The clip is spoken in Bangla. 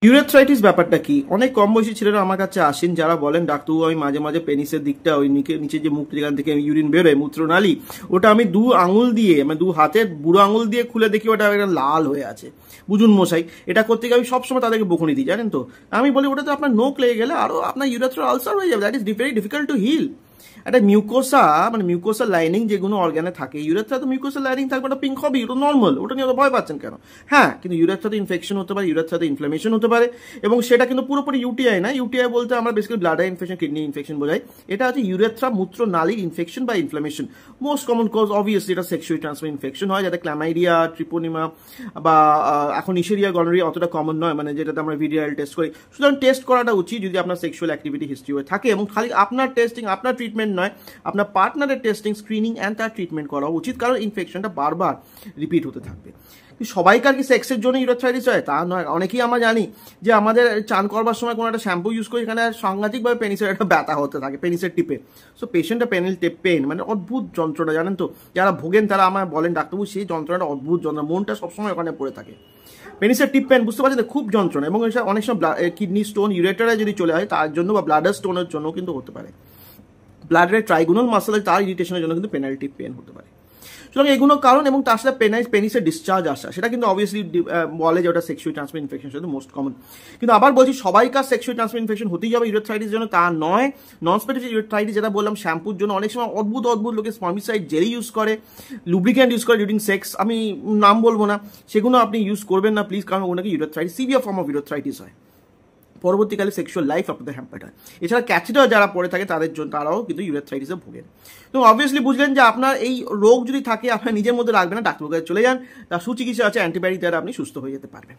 ইউরেথ্রাইটিস ব্যাপারটা কি? অনেক কম বয়সী ছেলেরা আমার কাছে আসেন যারা বলেন ডাক্তারবাবু আমি মাঝে মাঝে পেনিসের দিকটা ওই নিচে যে মুখ যেখান থেকে ইউরিন বেরোয় মূত্রনালী ওটা আমি দু আঙুল দিয়ে মানে দু হাতের বুড়ো আঙুল দিয়ে খুলে দেখি ওটা একটা লাল হয়ে আছে। বুঝুন মশাই, এটা করতে গিয়ে আমি সবসময় তাদেরকে বকুনি দিই, জানেন তো। আমি বলি ওটা তো আপনার নোক লেগে গেলে আরো আপনার ইউরেথ্রাল আলসার হয়ে যাবে, that is very difficult to heal. একটা মিউকোসা মানে মিউকোসা লাইনিং যেগুলো অর্গানে থাকে, ইউরেথ্রা তো মিউকোসা লাইনিং থাকবে, ওটা পিঙ্ক হবে, ওটা নর্মাল, ওটা নিয়ে ভয় পাচ্ছেন কেন? হ্যাঁ, কিন্তু ইউরেথ্রাতে ইনফেকশন হতে পারে, ইউরেথ্রাতে ইনফ্লামেশন হতে পারে, এবং সেটা কিন্তু পুরোপুরি ইউটিআই না। ইউটিআই বলতে আমরা basically bladder infection, kidney infection বোঝাই। এটা হচ্ছে ইউরেথ্রা মূত্র নালীর ইনফেকশন বা inflammation. Most common cause obviously এটা সেক্সুয়ালি ট্রান্সমিট ইনফেকশন হয়, যাতে ক্ল্যামাইডিয়া, ট্রিপোনিমা বা এখন ইশেরিয়া গনোরিয়া অতটা কমন নয়, মানে যেটাতে আমরা ভিডিআইএল টেস্ট করি। সুতরাং টেস্ট করাটা উচিত যদি আপনার সেক্সুয়াল অ্যাক্টিভিটি হিস্ট্রি হয়ে থাকে, এবং খালি আপনার টেস্টিং আপনার ট্রিটমেন্ট নয়, আপনার পার্টনারের টেস্টিং, স্ক্রিনিং অ্যান্ড তার ট্রিটমেন্ট করা উচিত, কারণ ইনফেকশনটা বারবার রিপিট হতে থাকবে। সবাইকার কি সেক্সের জন্য ইউরেথ্রাইটিস হয় তা নয়। অনেকেই আমরা জানি যে আমাদের চান করবার সময় কোনো একটা শ্যাম্পু ইউজ করি, এখানে সাংঘাতিকভাবে পেনিসের একটা ব্যথা হতে থাকে, পেনিসের টিপে। সো পেশেন্টটা পেনিল টিপ পেন মানে অদ্ভুত যন্ত্রণা, জানেন তো। যারা ভোগেন তারা আমার বলেন ডাক্তারবাবু সেই যন্ত্রণাটা অদ্ভুত যন্ত্রণা, মনটা সবসময় ওখানে পড়ে থাকে। পেনিসের টিপ পেন বুঝতে পারছেন, খুব যন্ত্রণা, এবং অনেক সময় কিডনি স্টোন ইউরেটারে যদি চলে হয় তার জন্য বা ব্লাডার স্টোনের জন্য কিন্তু হতে পারে। ব্লাডের ট্রাইগোনাল মাসেল তার ইরিটেশনের জন্য কিন্তু পেনাল্টি পেন হতে পারে। সুতরাং এগুলো কারণ, এবং তার সাথে পেনিসের ডিসচার্জ আসা, সেটা কিন্তু অবভিয়াসলি বলে যে ওটা সেক্সুয়াল ট্রান্সমিট ইনফেকশন সাথে মোস্ট কমন। কিন্তু আবার বলছি সবাইকার সেক্সুয়াল ট্রান্সমিট ইনফেকশন হতেই যাবে ইউরেথ্রাইটিস জন্য তা নয়। নন স্পেসিফিক ইউরেথ্রাইটিস যেটা বললাম শ্যাম্পুর জন্য, অনেক সময় অদ্ভুত লোকে স্পার্মিসাইড জেলি ইউজ করে, লুব্রিক্যান্ট ইউজ করে ডিউরিং সেক্স, আমি নাম বলবো না, সেগুলো আপনি ইউজ করবেন না প্লিজ, কারণ ওনাকে urethritis severe form of urethritis হয়, পরবর্তীকালে সেক্সুয়াল লাইফ আপনাদের হ্যাম্পার্ড হয়। এছাড়া ক্যাথেটার যারা পড়ে থাকে তাদের জন্য তারাও কিন্তু ইউরেথ্রাইটিসে ভোগেন। তো অবভিয়াসলি বুঝলেন যে আপনার এই রোগ যদি থাকে আপনার নিজের মধ্যে রাখবেন না, ডাক্তারের কাছে চলে যান, তার সুচিকিৎসা আছে, অ্যান্টিবায়োটিক দ্বারা আপনি সুস্থ হয়ে যেতে পারবেন।